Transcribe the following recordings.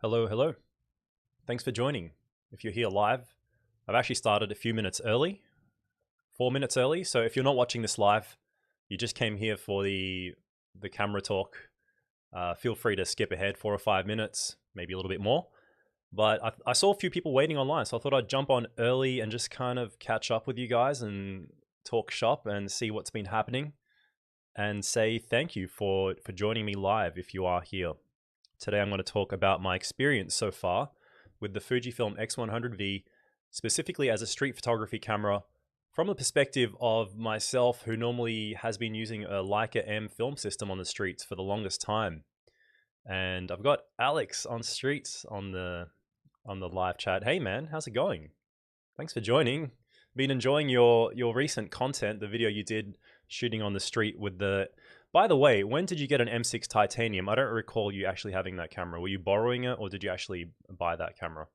Hello, hello. Thanks for joining. If you're here live, I've actually started a few minutes early, 4 minutes early. So if you're not watching this live, you just came here for the camera talk. Feel free to skip ahead 4 or 5 minutes, maybe a little bit more. But I saw a few people waiting online, so I thought I'd jump on early and just kind of catch up with you guys and talk shop and see what's been happening, and say thank you for joining me live if you are here. Today I'm going to talk about my experience so far with the Fujifilm X100V, specifically as a street photography camera, from the perspective of myself who normally has been using a Leica M film system on the streets for the longest time. And I've got Alex on streets on the live chat. Hey man, how's it going? Thanks for joining. Been enjoying your recent content, the video you did shooting on the street with the... By the way, when did you get an M6 titanium? I don't recall you actually having that camera. Were you borrowing it or did you actually buy that camera?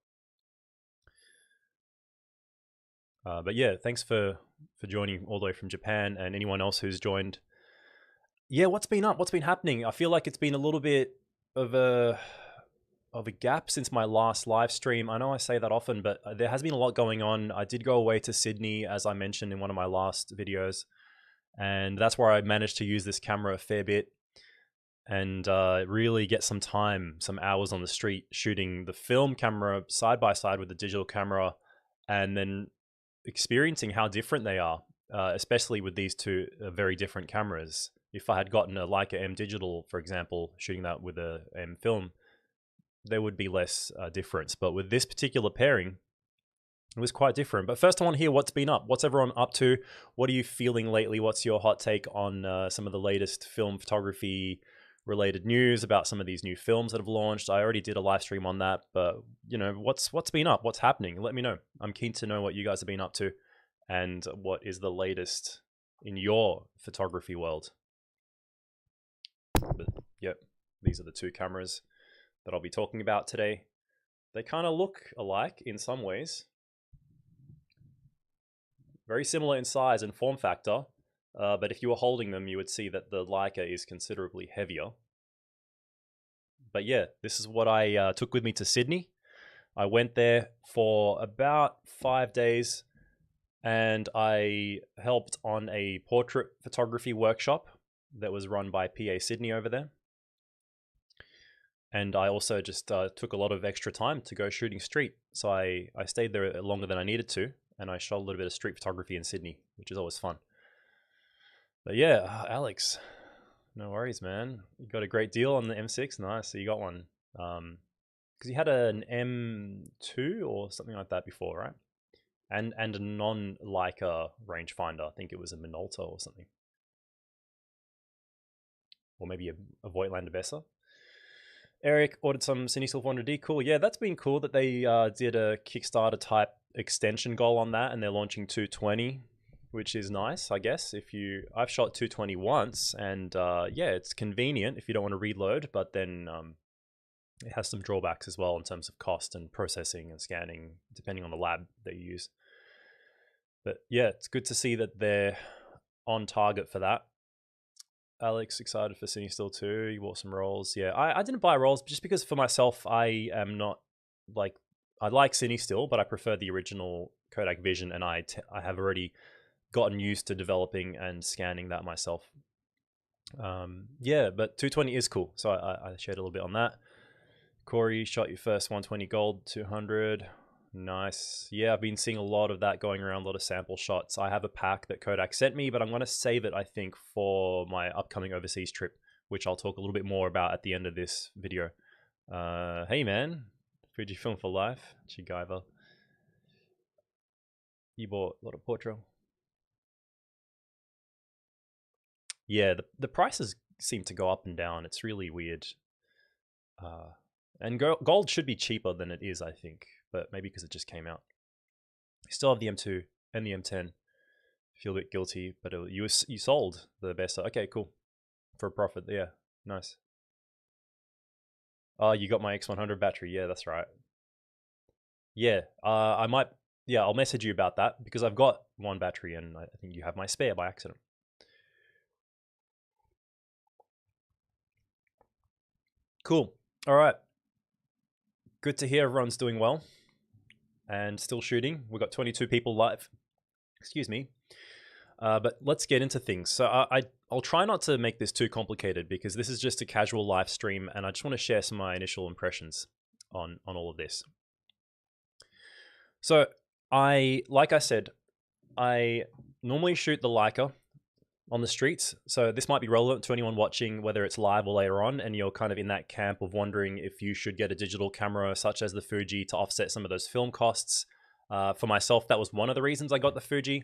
But yeah, thanks for joining all the way from Japan, and anyone else who's joined. Yeah, what's been up? What's been happening? I feel like it's been a little bit of a gap since my last live stream. I know I say that often, but there has been a lot going on. I did go away to Sydney, as I mentioned in one of my last videos, and that's where I managed to use this camera a fair bit and really get some time, some hours on the street shooting the film camera side by side with the digital camera, and then experiencing how different they are, especially with these two very different cameras. If I had gotten a Leica M digital, for example, shooting that with a M film, there would be less difference. But with this particular pairing, it was quite different. But first I want to hear what's been up. What's everyone up to? What are you feeling lately? What's your hot take on some of the latest film photography related news about some of these new films that have launched? I already did a live stream on that, but you know, what's been up? What's happening? Let me know. I'm keen to know what you guys have been up to and what is the latest in your photography world. But yep, these are the two cameras that I'll be talking about today. They kind of look alike in some ways. Very similar in size and form factor, but if you were holding them, you would see that the Leica is considerably heavier. But yeah, this is what I took with me to Sydney. I went there for about 5 days and I helped on a portrait photography workshop that was run by PA Sydney over there. And I also just took a lot of extra time to go shooting street. So I stayed there longer than I needed to, and I shot a little bit of street photography in Sydney, which is always fun. But yeah, Alex, no worries, man. You got a great deal on the M6. Nice. So you got one. Because you had an M2 or something like that before, right? And a non-Leica rangefinder. I think it was a Minolta or something. Or maybe a Voigtlander Besser. Eric ordered some Cinestill 400D. Cool. Yeah, that's been cool that they did a Kickstarter type extension goal on that, and they're launching 220, which is nice, I guess. I've shot 220 once, and yeah, it's convenient if you don't want to reload, but then it has some drawbacks as well in terms of cost and processing and scanning, depending on the lab that you use. But yeah, it's good to see that they're on target for that. Alex, excited for Cinestill too. You bought some rolls. Yeah, I didn't buy rolls just because for myself, I am not like... I like Cinestill, but I prefer the original Kodak Vision, and I have already gotten used to developing and scanning that myself. Yeah, but 220 is cool, so I shared a little bit on that. Corey, shot your first 120 gold 200. Nice. Yeah, I've been seeing a lot of that going around, a lot of sample shots. I have a pack that Kodak sent me, but I'm going to save it, I think, for my upcoming overseas trip, which I'll talk a little bit more about at the end of this video. Hey man, Fujifilm for life, Chigiva. You bought a lot of portrait. Yeah, the prices seem to go up and down. It's really weird. And gold should be cheaper than it is, I think, but maybe because it just came out. I still have the M2 and the M10. Feel a bit guilty, but you sold the best. Okay, cool. For a profit, yeah, nice. Oh, you got my X100 battery. Yeah, that's right. Yeah, I might... Yeah, I'll message you about that because I've got one battery and I think you have my spare by accident. Cool. All right. good to hear everyone's doing well and still shooting. We've got 22 people live. Excuse me. But let's get into things. So I'll try not to make this too complicated because this is just a casual live stream, and I just want to share some of my initial impressions on all of this. So like I said, I normally shoot the Leica on the streets. So this might be relevant to anyone watching, whether it's live or later on, and you're kind of in that camp of wondering if you should get a digital camera such as the Fuji to offset some of those film costs. For myself, that was one of the reasons I got the Fuji.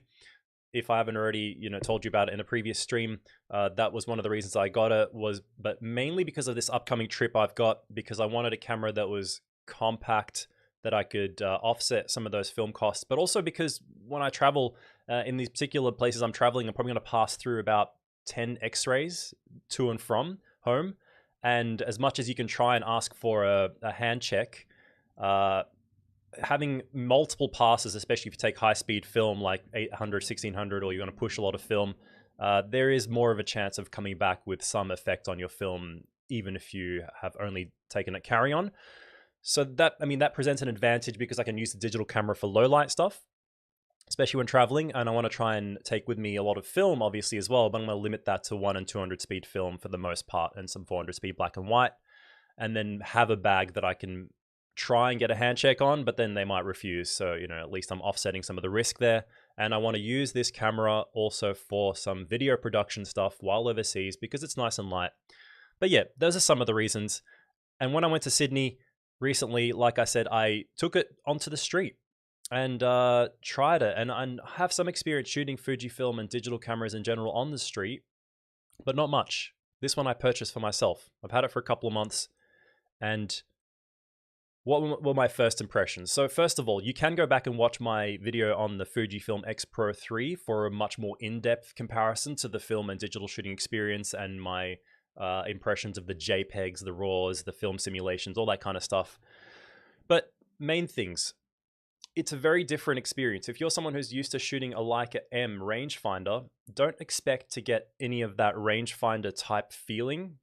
If I haven't already, told you about it in a previous stream, that was one of the reasons I got it, but mainly because of this upcoming trip I've got, because I wanted a camera that was compact, that I could offset some of those film costs, but also because when I travel in these particular places I'm traveling, I'm probably going to pass through about 10 x-rays to and from home. And as much as you can try and ask for a hand check, having multiple passes, especially if you take high-speed film like 800, 1600, or you're going to push a lot of film, there is more of a chance of coming back with some effect on your film, even if you have only taken it carry-on. So that presents an advantage because I can use the digital camera for low light stuff, especially when traveling, and I want to try and take with me a lot of film, obviously, as well, but I'm going to limit that to 1 and 200 speed film for the most part, and some 400 speed black and white, and then have a bag that I can try and get a hand check on, but then they might refuse. So, at least I'm offsetting some of the risk there. And I want to use this camera also for some video production stuff while overseas because it's nice and light. But yeah, those are some of the reasons. And when I went to Sydney recently, like I said, I took it onto the street and tried it. And I have some experience shooting Fujifilm and digital cameras in general on the street, but not much. This one I purchased for myself. I've had it for a couple of months. And what were my first impressions? So first of all, you can go back and watch my video on the Fujifilm X Pro 3 for a much more in-depth comparison to the film and digital shooting experience and my impressions of the JPEGs, the RAWs, the film simulations, all that kind of stuff. But main things, it's a very different experience. If you're someone who's used to shooting a Leica M rangefinder, don't expect to get any of that rangefinder type feeling.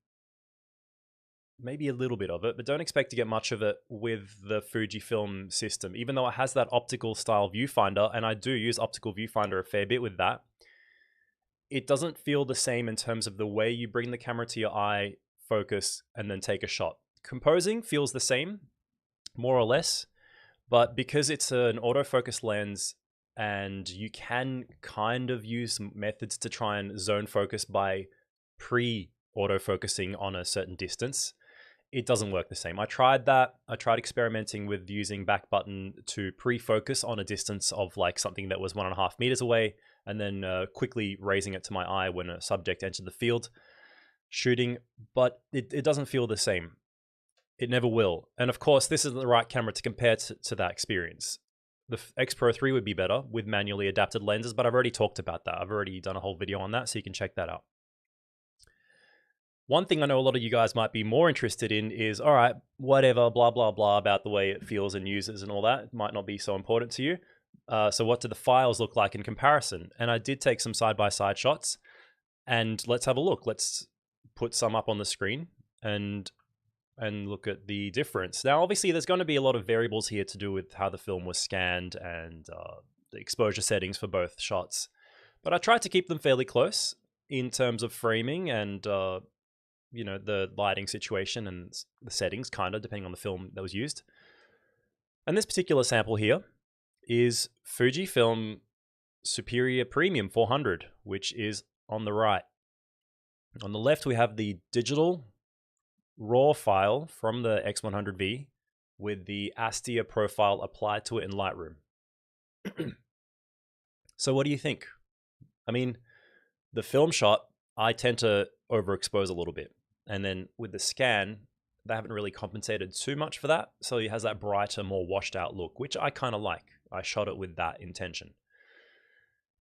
Maybe a little bit of it, but don't expect to get much of it with the Fujifilm system. Even though it has that optical style viewfinder, and I do use optical viewfinder a fair bit with that, it doesn't feel the same in terms of the way you bring the camera to your eye, focus, and then take a shot. Composing feels the same, more or less, but because it's an autofocus lens and you can kind of use methods to try and zone focus by pre-autofocusing on a certain distance, it doesn't work the same. I tried that. I tried experimenting with using back button to pre-focus on a distance of like something that was 1.5 meters away, and then quickly raising it to my eye when a subject entered the field shooting, but it doesn't feel the same. It never will. And of course, this isn't the right camera to compare to that experience. The X Pro 3 would be better with manually adapted lenses, but I've already talked about that. I've already done a whole video on that, so you can check that out. One thing I know a lot of you guys might be more interested in is, all right, whatever, blah, blah, blah, about the way it feels and uses and all that. It might not be so important to you. So what do the files look like in comparison? And I did take some side-by-side shots, and let's have a look. Let's put some up on the screen and look at the difference. Now, obviously, there's going to be a lot of variables here to do with how the film was scanned and the exposure settings for both shots. But I tried to keep them fairly close in terms of framing and the lighting situation and the settings, kind of, depending on the film that was used. And this particular sample here is Fujifilm Superior Premium 400, which is on the right. On the left, we have the digital RAW file from the X100V with the Astia profile applied to it in Lightroom. So what do you think? I mean, the film shot, I tend to overexpose a little bit. And then with the scan, they haven't really compensated too much for that. So it has that brighter, more washed out look, which I kind of like. I shot it with that intention.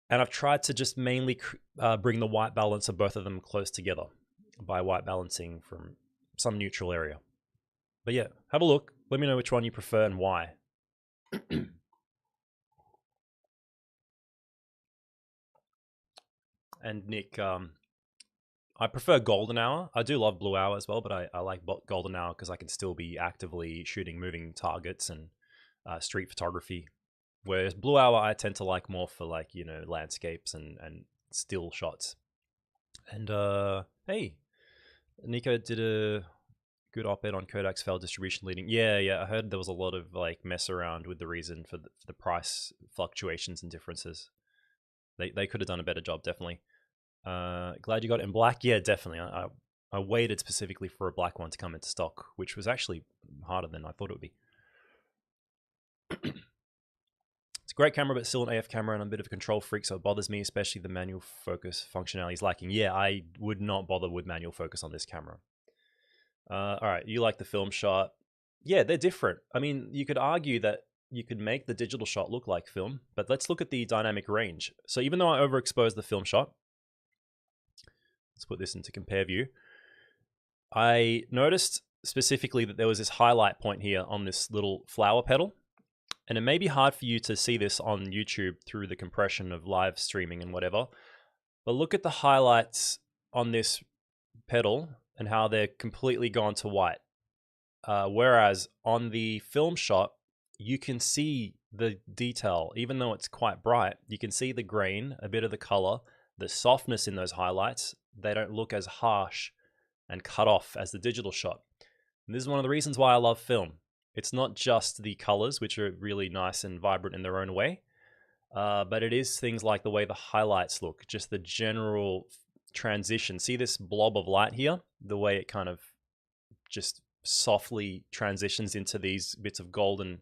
And I've tried to just mainly bring the white balance of both of them close together by white balancing from some neutral area. But yeah, have a look. Let me know which one you prefer and why. And Nick, I prefer golden hour. I do love blue hour as well, but I like golden hour because I can still be actively shooting moving targets and street photography. Whereas blue hour, I tend to like more for like, you know, landscapes and still shots. And hey, Nico did a good op-ed on Kodak's failed distribution leading. Yeah, I heard there was a lot of like mess around with the reason for the price fluctuations and differences. They could have done a better job, definitely. Glad you got it in black. Yeah, definitely. I waited specifically for a black one to come into stock, which was actually harder than I thought it would be. It's a great camera, but still an AF camera, and I'm a bit of a control freak, so it bothers me, especially the manual focus functionality is lacking. Yeah, I would not bother with manual focus on this camera. All right, you like the film shot. Yeah, they're different. I mean, you could argue that you could make the digital shot look like film, but let's look at the dynamic range. So even though I overexposed the film shot, let's put this into compare view. I noticed specifically that there was this highlight point here on this little flower petal. And it may be hard for you to see this on YouTube through the compression of live streaming and whatever. But look at the highlights on this petal and how they're completely gone to white. Whereas on the film shot, you can see the detail, even though it's quite bright. You can see the grain, a bit of the color, the softness in those highlights. They don't look as harsh and cut off as the digital shot. And this is one of the reasons why I love film. It's not just the colors, which are really nice and vibrant in their own way, but it is things like the way the highlights look, just the general transition. See this blob of light here? The way it kind of just softly transitions into these bits of golden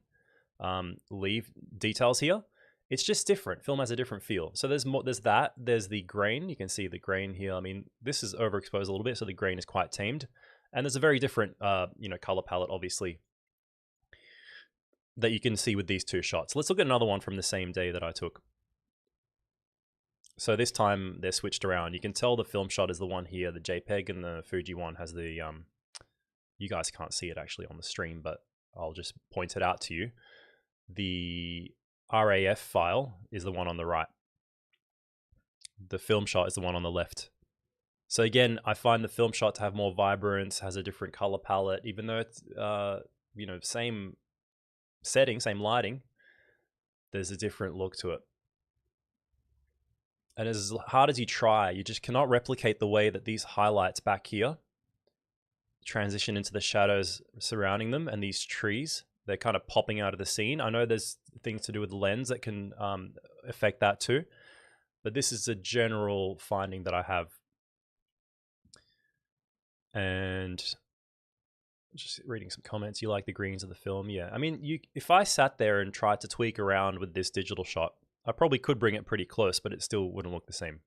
leaf details here. It's just different. Film has a different feel. So there's more. There's that. There's the grain. You can see the grain here. I mean, this is overexposed a little bit, so the grain is quite tamed. And there's a very different, color palette, obviously, that you can see with these two shots. Let's look at another one from the same day that I took. So this time they're switched around. You can tell the film shot is the one here, the JPEG, and the Fuji one has the, you guys can't see it actually on the stream, but I'll just point it out to you. The RAF file is the one on the right. The film shot is the one on the left. So again, I find the film shot to have more vibrance, has a different color palette, even though it's, same setting, same lighting, there's a different look to it. And as hard as you try, you just cannot replicate the way that these highlights back here transition into the shadows surrounding them and these trees. They're kind of popping out of the scene. I know there's things to do with the lens that can affect that too, but this is a general finding that I have. And just reading some comments. You like the greens of the film? Yeah. I mean, if I sat there and tried to tweak around with this digital shot, I probably could bring it pretty close, but it still wouldn't look the same.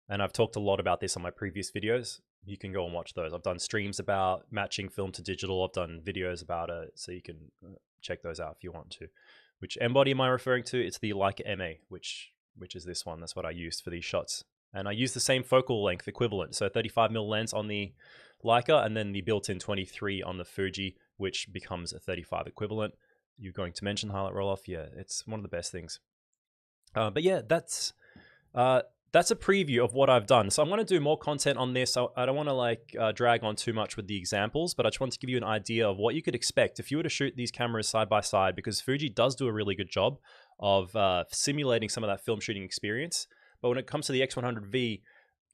And I've talked a lot about this on my previous videos. You can go and watch those. I've done streams about matching film to digital. I've done videos about it, so you can check those out if you want to. Which M body am I referring to? It's the Leica M, which is this one. That's what I used for these shots. And I used the same focal length equivalent. So 35mm lens on the Leica, and then the built-in 23 on the Fuji, which becomes a 35 equivalent. You're going to mention highlight roll-off? Yeah, it's one of the best things. But yeah, that's a preview of what I've done. So I'm going to do more content on this. I don't want to drag on too much with the examples, but I just want to give you an idea of what you could expect if you were to shoot these cameras side by side, because Fuji does do a really good job of simulating some of that film shooting experience. But when it comes to the X100V,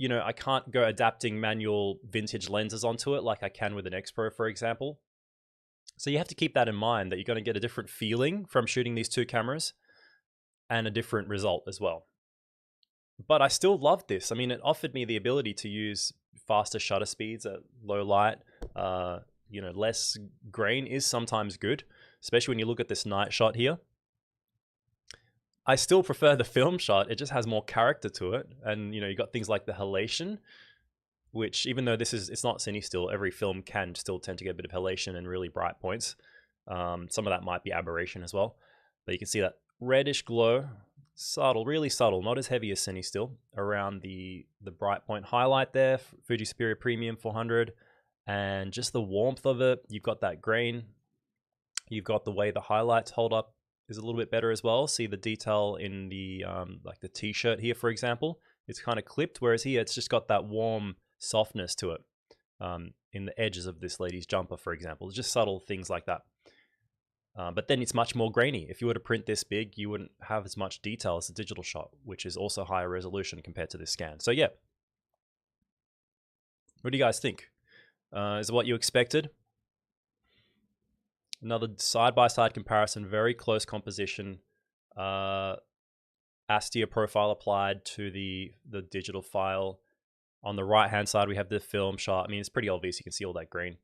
I can't go adapting manual vintage lenses onto it like I can with an X Pro, for example. So you have to keep that in mind, that you're going to get a different feeling from shooting these two cameras and a different result as well. But I still loved this. I mean, it offered me the ability to use faster shutter speeds at low light. Less grain is sometimes good, especially when you look at this night shot here. I still prefer the film shot. It just has more character to it. And, you got things like the halation, which even though it's not cine still, every film can still tend to get a bit of halation and really bright points. Some of that might be aberration as well. But you can see that reddish glow, subtle, really subtle, not as heavy as cine still, around the bright point highlight there, Fuji Superior Premium 400. And just the warmth of it. You've got that grain. You've got the way the highlights hold up is a little bit better as well. See the detail in the like the t-shirt here, for example. It's kind of clipped, whereas here it's just got that warm softness to it in the edges of this lady's jumper, for example. It's just subtle things like that. But then it's much more grainy. If you were to print this big, you wouldn't have as much detail as the digital shot, which is also higher resolution compared to this scan. So yeah. What do you guys think? Is it what you expected? Another side-by-side comparison, very close composition. Astia profile applied to the digital file. On the right-hand side, we have the film shot. I mean, it's pretty obvious. You can see all that grain.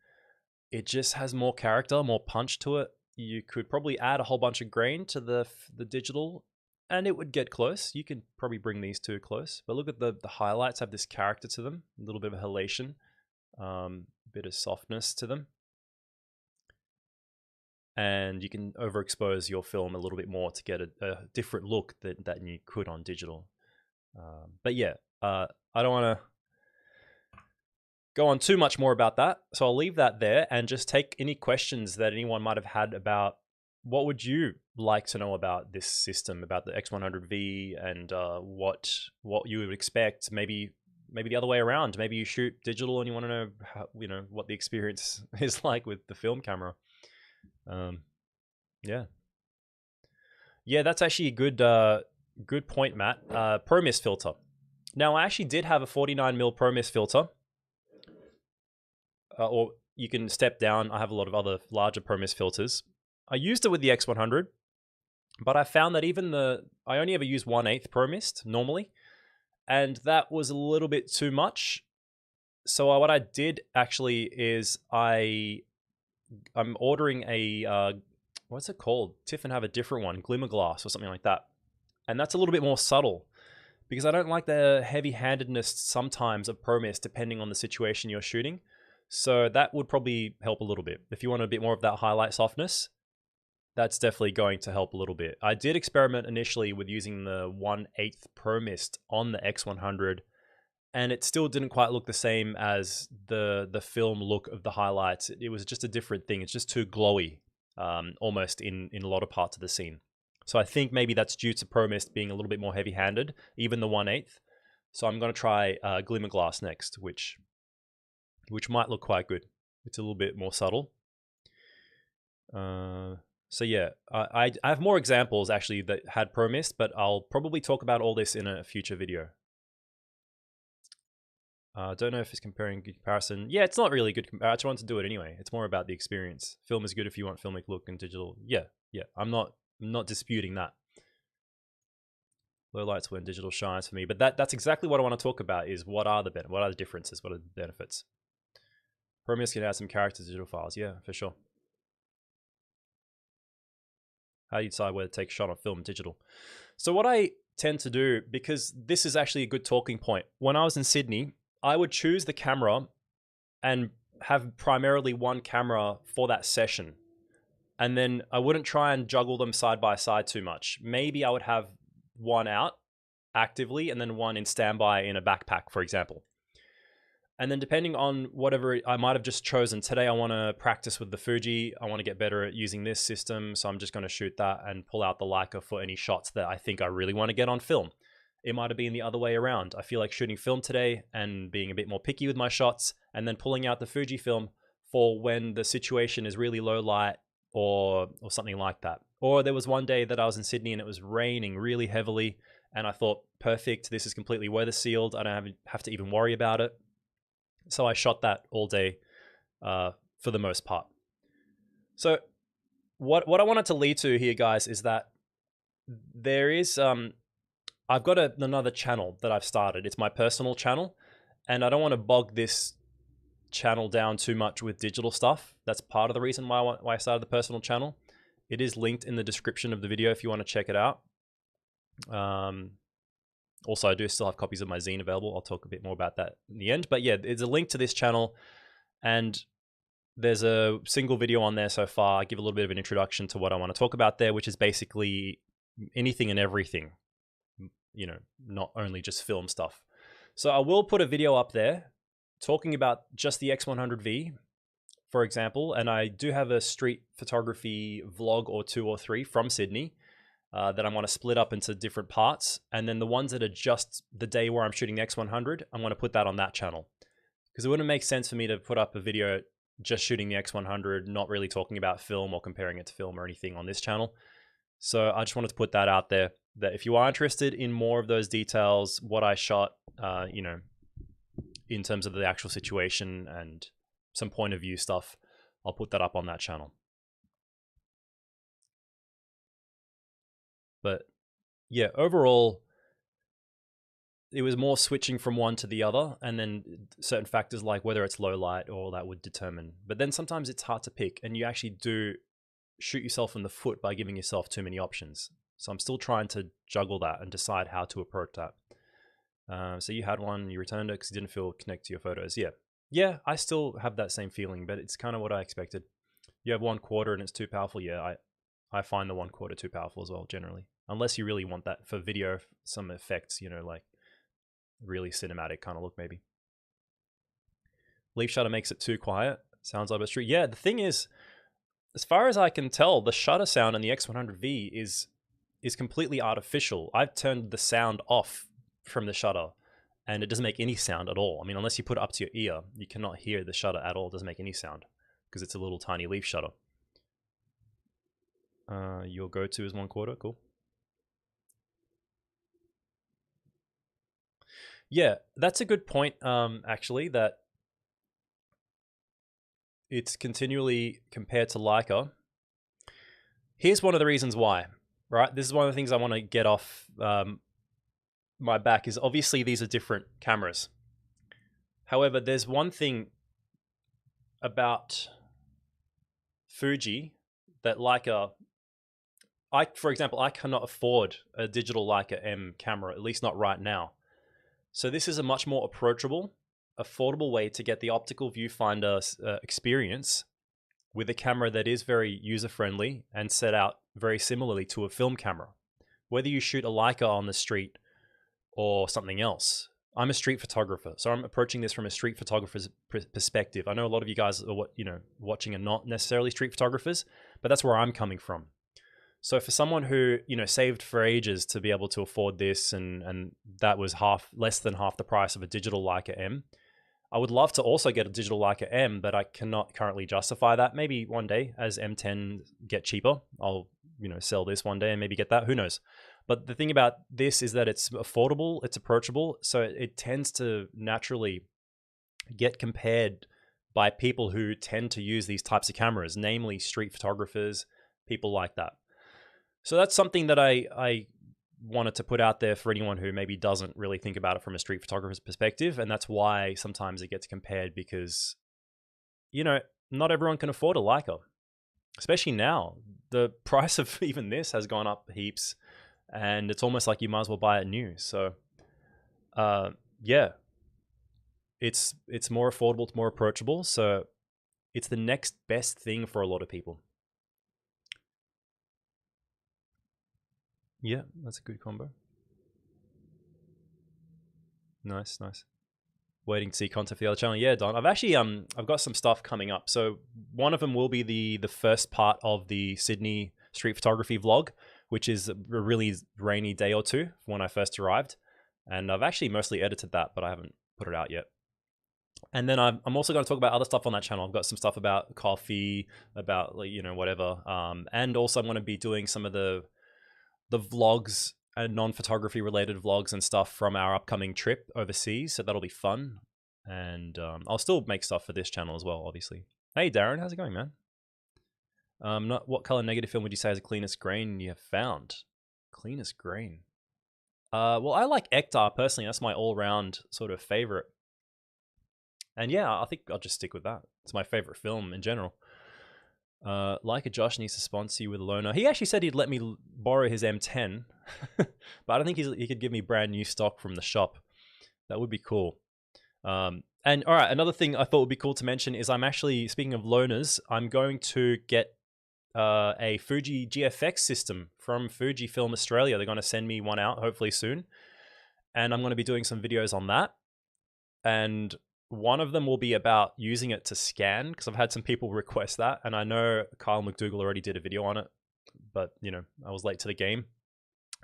It just has more character, more punch to it. You could probably add a whole bunch of grain to the digital, and it would get close. You could probably bring these two close. But look at the highlights have this character to them, a little bit of halation, a bit of softness to them. And you can overexpose your film a little bit more to get a different look that you could on digital. But yeah, I don't want to go on too much more about that. So I'll leave that there and just take any questions that anyone might have had about what would you like to know about this system, about the X100V, and what you would expect. Maybe the other way around. Maybe you shoot digital and you want to know how, what the experience is like with the film camera. Yeah, that's actually a good point, Matt. Pro Mist filter. Now, I actually did have a 49mm Pro Mist filter. Or you can step down. I have a lot of other larger Pro Mist filters. I used it with the X100, but I found that I only ever use 1/8 Pro Mist normally, and that was a little bit too much. So what I did actually is I'm ordering a what's it called? Tiffin have a different one, Glimmer Glass or something like that, and that's a little bit more subtle because I don't like the heavy-handedness sometimes of Pro Mist depending on the situation you're shooting. So that would probably help a little bit. If you want a bit more of that highlight softness, that's definitely going to help a little bit. I did experiment initially with using the 1/8 Pro Mist on the X100, and it still didn't quite look the same as the film look of the highlights. It was just a different thing. It's just too glowy, almost in a lot of parts of the scene. So I think maybe that's due to Pro Mist being a little bit more heavy-handed, even the 1/8. So I'm going to try Glimmer Glass next, which might look quite good. It's a little bit more subtle. So yeah, I have more examples actually that had Pro Mist, but I'll probably talk about all this in a future video. Don't know if it's comparing good comparison. Yeah, it's not really good. I just want to do it anyway. It's more about the experience. Film is good if you want filmic look, and digital. Yeah. I'm not disputing that. Low lights when digital shines for me, but that's exactly what I want to talk about. Is what are the differences? What are the benefits? Pro Mist can add some character to digital files. Yeah, for sure. How do you decide whether to take a shot on film and digital? So what I tend to do, because this is actually a good talking point. When I was in Sydney, I would choose the camera and have primarily one camera for that session. And then I wouldn't try and juggle them side by side too much. Maybe I would have one out actively and then one in standby in a backpack, for example. And then depending on whatever I might have just chosen, today I want to practice with the Fuji. I want to get better at using this system. So I'm just going to shoot that and pull out the Leica for any shots that I think I really want to get on film. It might have been the other way around. I feel like shooting film today and being a bit more picky with my shots, and then pulling out the Fujifilm for when the situation is really low light or something like that. Or there was one day that I was in Sydney and it was raining really heavily, and I thought, perfect, this is completely weather sealed. I don't have to even worry about it. So I shot that all day for the most part. So what I wanted to lead to here, guys, is that there is, I've got another channel that I've started. It's my personal channel, and I don't want to bog this channel down too much with digital stuff. That's part of the reason why I started the personal channel. It is linked in the description of the video if you want to check it out. Also, I do still have copies of my zine available. I'll talk a bit more about that in the end. But yeah, there's a link to this channel, and there's a single video on there so far. I give a little bit of an introduction to what I want to talk about there, which is basically anything and everything, not only just film stuff. So I will put a video up there talking about just the X100V, for example, and I do have a street photography vlog or 2 or 3 from Sydney. that I want to split up into different parts. And then the ones that are just the day where I'm shooting the X100, I'm going to put that on that channel. Because it wouldn't make sense for me to put up a video just shooting the X100, not really talking about film or comparing it to film or anything on this channel. So I just wanted to put that out there, that if you are interested in more of those details, what I shot, you know, in terms of the actual situation and some point of view stuff, I'll put that up on that channel. But yeah, overall, it was more switching from one to the other, and then certain factors like whether it's low light or all that would determine. But then sometimes it's hard to pick, and you actually do shoot yourself in the foot by giving yourself too many options. So I'm still trying to juggle that and decide how to approach that. So you had one, you returned it because you didn't feel connected to your photos. Yeah, I still have that same feeling, but it's kind of what I expected. You have 1/4 and it's too powerful. Yeah, I find the 1/4 too powerful as well, generally. Unless you really want that for video, some effects, you know, like really cinematic kind of look maybe. Leaf shutter makes it too quiet. Sounds like a true. Yeah, the thing is, as far as I can tell, the shutter sound in the X100V is completely artificial. I've turned the sound off from the shutter and it doesn't make any sound at all. I mean, unless you put it up to your ear, you cannot hear the shutter at all. It doesn't make any sound because it's a little tiny leaf shutter. Your go-to is 1/4, cool. Yeah, that's a good point, actually, that it's continually compared to Leica. Here's one of the reasons why, right? This is one of the things I want to get off my back is obviously these are different cameras. However, there's one thing about Fuji that Leica, for example, I cannot afford a digital Leica M camera, at least not right now. So this is a much more approachable, affordable way to get the optical viewfinder experience with a camera that is very user-friendly and set out very similarly to a film camera. Whether you shoot a Leica on the street or something else. I'm a street photographer, so I'm approaching this from a street photographer's perspective. I know a lot of you guys are watching are not necessarily street photographers, but that's where I'm coming from. So for someone who, you know, saved for ages to be able to afford this, and that was less than half the price of a digital Leica M, I would love to also get a digital Leica M, but I cannot currently justify that. Maybe one day as M10 get cheaper, I'll, you know, sell this one day and maybe get that. Who knows? But the thing about this is that it's affordable, it's approachable, so it tends to naturally get compared by people who tend to use these types of cameras, namely street photographers, people like that. So that's something that I wanted to put out there for anyone who maybe doesn't really think about it from a street photographer's perspective, and that's why sometimes it gets compared because, you know, not everyone can afford a Leica, especially now. The price of even this has gone up heaps. And it's almost like you might as well buy it new. So, yeah, it's more affordable, it's more approachable. So it's the next best thing for a lot of people. Yeah, that's a good combo. Nice. Waiting to see content for the other channel. Yeah, Don. I've actually I've got some stuff coming up. So one of them will be the first part of the Sydney street photography vlog, which is a really rainy day or two when I first arrived. And I've actually mostly edited that, but I haven't put it out yet. And then I'm also going to talk about other stuff on that channel. I've got some stuff about coffee, about, like, you know, whatever. And also I'm going to be doing some of the vlogs and non-photography related vlogs and stuff from our upcoming trip overseas. So that'll be fun. And I'll still make stuff for this channel as well, obviously. Hey, Darren, how's it going, man? What color negative film would you say is the cleanest grain you have found? Cleanest grain. Well, I like Ektar personally. That's my all-round sort of favorite. And yeah, I think I'll just stick with that. It's my favorite film in general. Leica Josh needs to sponsor you with a loaner. He actually said he'd let me borrow his M10, but I don't think he could give me brand new stock from the shop. That would be cool. And all right, another thing I thought would be cool to mention is I'm actually, speaking of loaners, I'm going to get a Fuji GFX system from Fujifilm Australia. They're going to send me one out hopefully soon, and I'm going to be doing some videos on that. And one of them will be about using it to scan, because I've had some people request that, and I know Kyle McDougall already did a video on it, but you know, I was late to the game.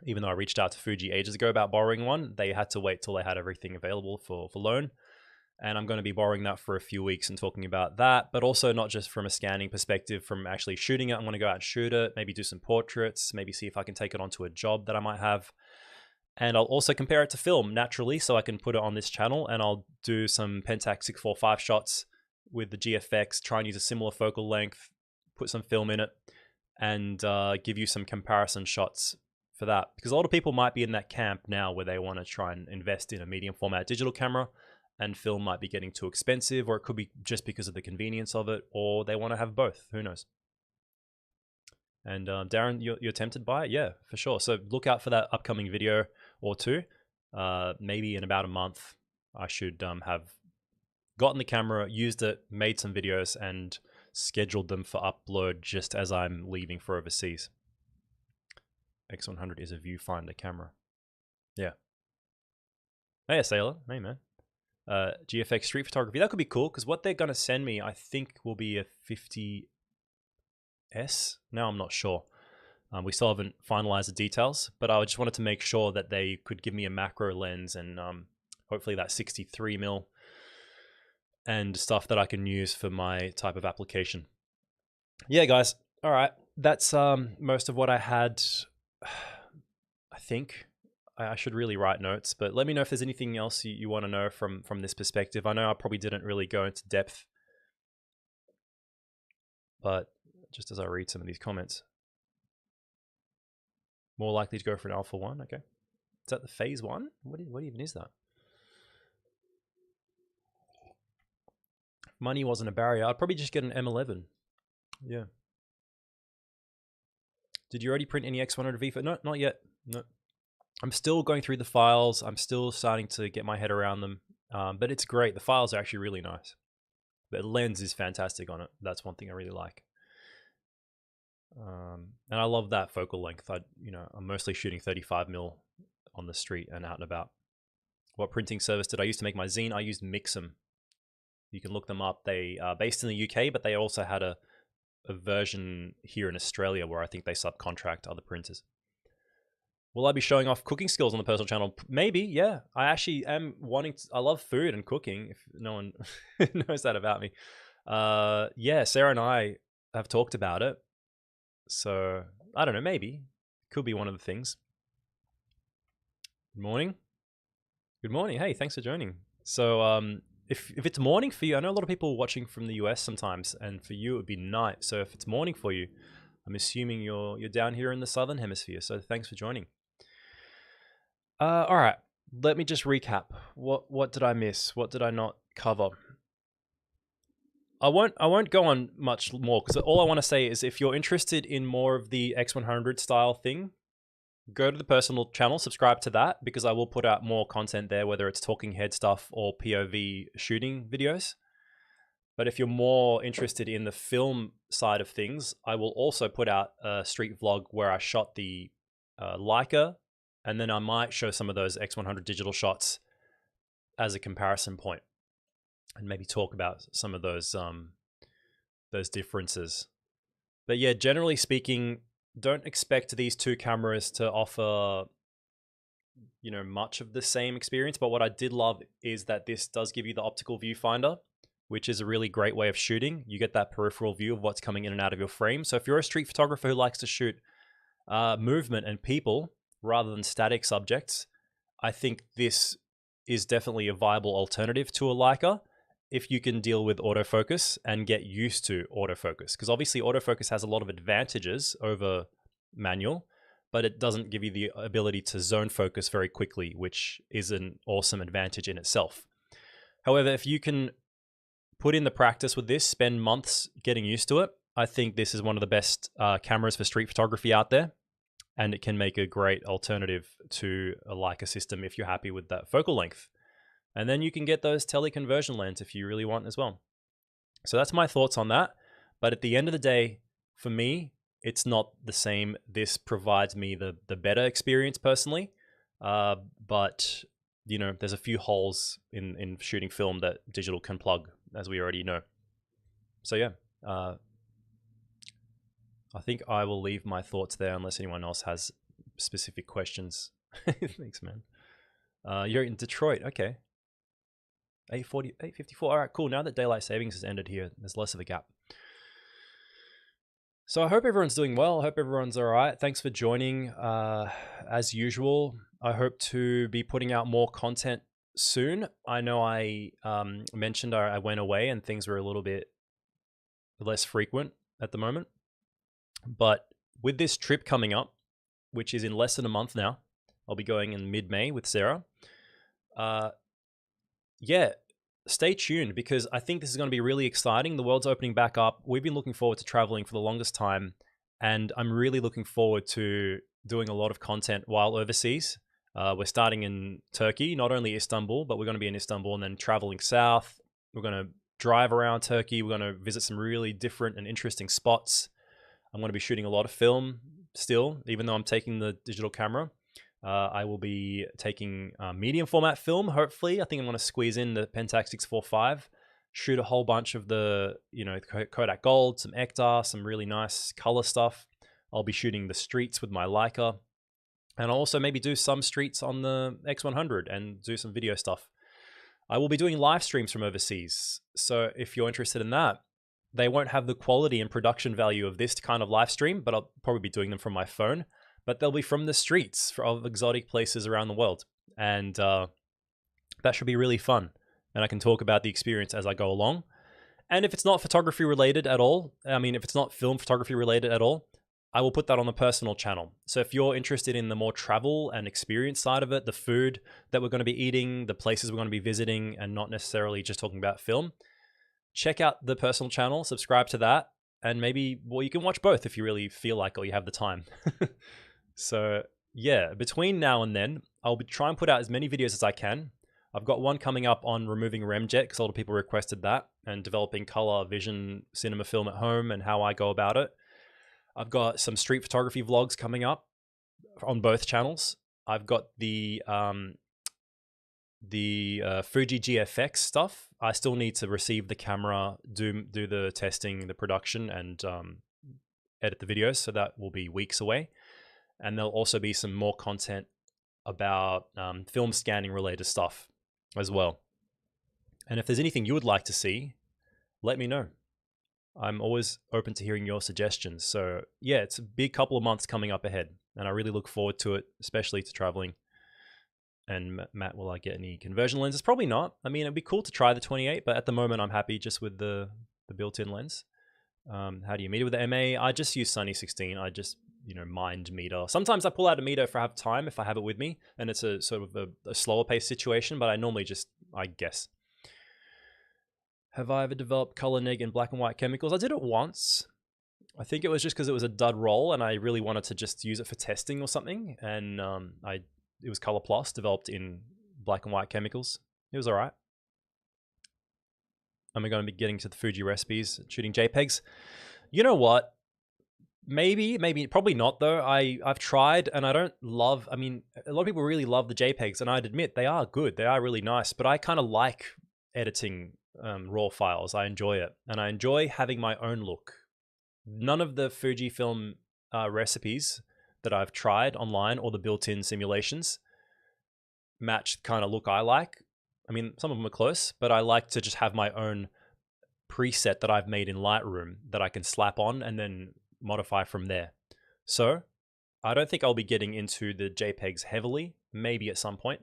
Even though I reached out to Fuji ages ago about borrowing one, they had to wait till they had everything available for loan. And I'm going to be borrowing that for a few weeks and talking about that, but also not just from a scanning perspective, from actually shooting it. I'm going to go out and shoot it, maybe do some portraits, maybe see if I can take it onto a job that I might have. And I'll also compare it to film naturally, so I can put it on this channel, and I'll do some Pentax 645 shots with the GFX, try and use a similar focal length, put some film in it, and give you some comparison shots for that. Because a lot of people might be in that camp now where they want to try and invest in a medium format digital camera, and film might be getting too expensive, or it could be just because of the convenience of it, or they want to have both. Who knows? And Darren, you're tempted by it? Yeah, for sure. So look out for that upcoming video or two. Maybe in about a month, I should have gotten the camera, used it, made some videos, and scheduled them for upload just as I'm leaving for overseas. X100 is a viewfinder camera. Yeah. Hey, Sailor. Hey, man. GFX street photography. That could be cool, because what they're going to send me, I think, will be a 50S. Now I'm not sure. We still haven't finalized the details, but I just wanted to make sure that they could give me a macro lens and hopefully that 63mm and stuff that I can use for my type of application. Yeah, guys. All right. That's most of what I had, I think. I should really write notes, but let me know if there's anything else you want to know from this perspective. I know I probably didn't really go into depth, but just as I read some of these comments. More likely to go for an Alpha 1, okay. Is that the Phase 1? What even is that? Money wasn't a barrier. I'd probably just get an M11. Yeah. Did you already print any X100V for? No, not yet. No. I'm still going through the files. I'm still starting to get my head around them. But it's great. The files are actually really nice. The lens is fantastic on it. That's one thing I really like. And I love that focal length. I'm mostly shooting 35mm on the street and out and about. What printing service did I use to make my zine? I used Mixam. You can look them up. They are based in the UK, but they also had a version here in Australia where I think they subcontract other printers. Will I be showing off cooking skills on the personal channel? Maybe, yeah. I actually am wanting to, I love food and cooking, if no one knows that about me. Yeah, Sarah and I have talked about it. So, I don't know, maybe. Could be one of the things. Good morning. Good morning. Hey, thanks for joining. So, if it's morning for you, I know a lot of people watching from the US sometimes, and for you it would be night. So if it's morning for you, I'm assuming you're down here in the Southern Hemisphere. So thanks for joining. All right, let me just recap. What did I miss? What did I not cover? I won't go on much more, because all I want to say is if you're interested in more of the X100 style thing, go to the personal channel, subscribe to that, because I will put out more content there, whether it's talking head stuff or POV shooting videos. But if you're more interested in the film side of things, I will also put out a street vlog where I shot the Leica, and then I might show some of those X100 digital shots as a comparison point, and maybe talk about some of those differences. But yeah, generally speaking, don't expect these two cameras to offer, much of the same experience. But what I did love is that this does give you the optical viewfinder, which is a really great way of shooting. You get that peripheral view of what's coming in and out of your frame. So if you're a street photographer who likes to shoot movement and people rather than static subjects, I think this is definitely a viable alternative to a Leica if you can deal with autofocus and get used to autofocus. Because obviously autofocus has a lot of advantages over manual, but it doesn't give you the ability to zone focus very quickly, which is an awesome advantage in itself. However, if you can put in the practice with this, spend months getting used to it, I think this is one of the best cameras for street photography out there. And it can make a great alternative to a Leica system if you're happy with that focal length. And then you can get those teleconversion lens if you really want as well. So that's my thoughts on that. But at the end of the day, for me, it's not the same. This provides me the better experience personally. But, there's a few holes in shooting film that digital can plug, as we already know. So yeah, I think I will leave my thoughts there unless anyone else has specific questions. Thanks, man. You're in Detroit. Okay. 8:54. All right, cool. Now that daylight savings has ended here, there's less of a gap. So I hope everyone's doing well. I hope everyone's all right. Thanks for joining. As usual, I hope to be putting out more content soon. I know I mentioned I went away and things were a little bit less frequent at the moment. But with this trip coming up, which is in less than a month now, I'll be going in mid-May with Sarah. Yeah, stay tuned because I think this is going to be really exciting. The world's opening back up. We've been looking forward to traveling for the longest time, and I'm really looking forward to doing a lot of content while overseas. We're starting in Turkey, not only Istanbul, but we're going to be in Istanbul and then traveling south. We're going to drive around Turkey. We're going to visit some really different and interesting spots. I'm going to be shooting a lot of film still, even though I'm taking the digital camera. I will be taking medium format film, hopefully. I think I'm going to squeeze in the Pentax 645, shoot a whole bunch of the, Kodak Gold, some Ektar, some really nice color stuff. I'll be shooting the streets with my Leica. And I'll also maybe do some streets on the X100 and do some video stuff. I will be doing live streams from overseas. So if you're interested in that, they won't have the quality and production value of this kind of live stream, but I'll probably be doing them from my phone. But they'll be from the streets of exotic places around the world. And that should be really fun. And I can talk about the experience as I go along. And if it's not photography related at all, if it's not film photography related at all, I will put that on the personal channel. So if you're interested in the more travel and experience side of it, the food that we're going to be eating, the places we're going to be visiting, and not necessarily just talking about film, check out the personal channel, subscribe to that, and maybe, you can watch both if you really feel like or you have the time. So yeah, between now and then, I'll be trying to put out as many videos as I can. I've got one coming up on removing remjet because a lot of people requested that, and developing color vision cinema film at home and how I go about it. I've got some street photography vlogs coming up on both channels. I've got the Fuji GFX stuff. I still need to receive the camera, do the testing, the production, and edit the videos. So that will be weeks away. And there'll also be some more content about film scanning related stuff as well. And if there's anything you would like to see, let me know. I'm always open to hearing your suggestions. So yeah, it's a big couple of months coming up ahead, and I really look forward to it, especially to traveling. And Matt, will I get any conversion lenses? Probably not. It'd be cool to try the 28, but at the moment I'm happy just with the built-in lens. How do you meter with the MA? I just use Sunny 16. I just, mind meter. Sometimes I pull out a meter if I have time, if I have it with me, and it's a sort of a slower pace situation, but I normally I guess. Have I ever developed color neg in black and white chemicals? I did it once. I think it was just because it was a dud roll and I really wanted to just use it for testing or something. And it was Color Plus, developed in black and white chemicals. It was all right. Am I going to be getting to the Fuji recipes, shooting JPEGs? You know what? Maybe, probably not though. I've tried and I don't love, a lot of people really love the JPEGs, and I'd admit they are good. They are really nice, but I kind of like editing raw files. I enjoy it, and I enjoy having my own look. None of the Fujifilm recipes that I've tried online or the built-in simulations match the kind of look I like. Some of them are close, but I like to just have my own preset that I've made in Lightroom that I can slap on and then modify from there. So I don't think I'll be getting into the JPEGs heavily, maybe at some point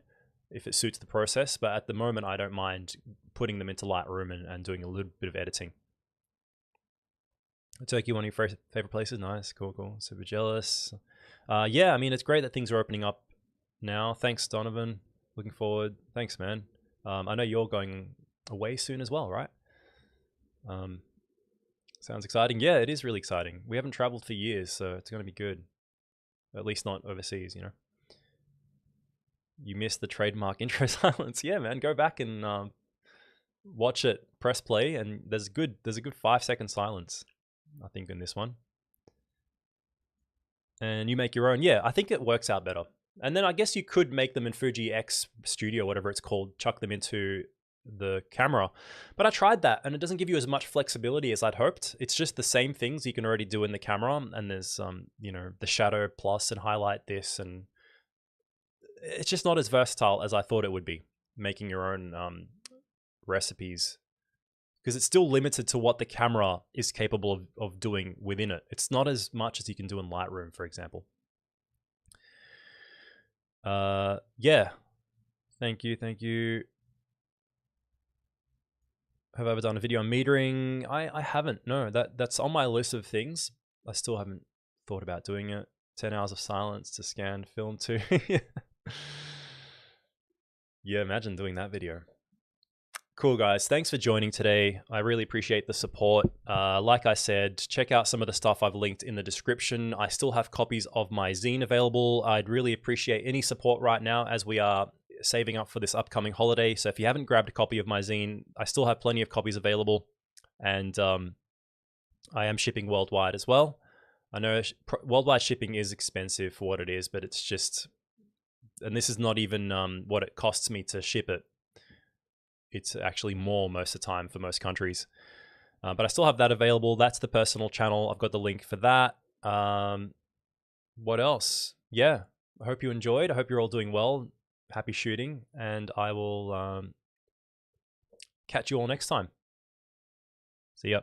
if it suits the process, but at the moment I don't mind putting them into Lightroom and doing a little bit of editing. Turkey, one of your favorite places? Nice, cool. Super jealous. Yeah, it's great that things are opening up now. Thanks, Donovan. Looking forward. Thanks, man. I know you're going away soon as well, right? Sounds exciting. Yeah, it is really exciting. We haven't traveled for years, so it's going to be good. At least not overseas, You missed the trademark intro silence. Yeah, man, go back and watch it. Press play, and there's a good 5-second silence, I think, in this one. And you make your own. Yeah, I think it works out better. And then I guess you could make them in Fuji X Studio, whatever it's called, chuck them into the camera. But I tried that, and it doesn't give you as much flexibility as I'd hoped. It's just the same things you can already do in the camera, and there's you know, the shadow plus and highlight this, and it's just not as versatile as I thought it would be, making your own recipes, because it's still limited to what the camera is capable of doing within it. It's not as much as you can do in Lightroom, for example. Yeah, thank you. Have I ever done a video on metering? I haven't. No, that's on my list of things. I still haven't thought about doing it. 10 hours of silence to scan film too. Yeah, imagine doing that video. Cool, guys. Thanks for joining today. I really appreciate the support. Like I said, check out some of the stuff I've linked in the description. I still have copies of my zine available. I'd really appreciate any support right now as we are saving up for this upcoming holiday. So if you haven't grabbed a copy of my zine, I still have plenty of copies available. And I am shipping worldwide as well. I know worldwide shipping is expensive for what it is, but it's just, and this is not even what it costs me to ship it. It's actually more most of the time for most countries. But I still have that available. That's the personal channel. I've got the link for that. What else? Yeah, I hope you enjoyed. I hope you're all doing well. Happy shooting. And I will catch you all next time. See ya.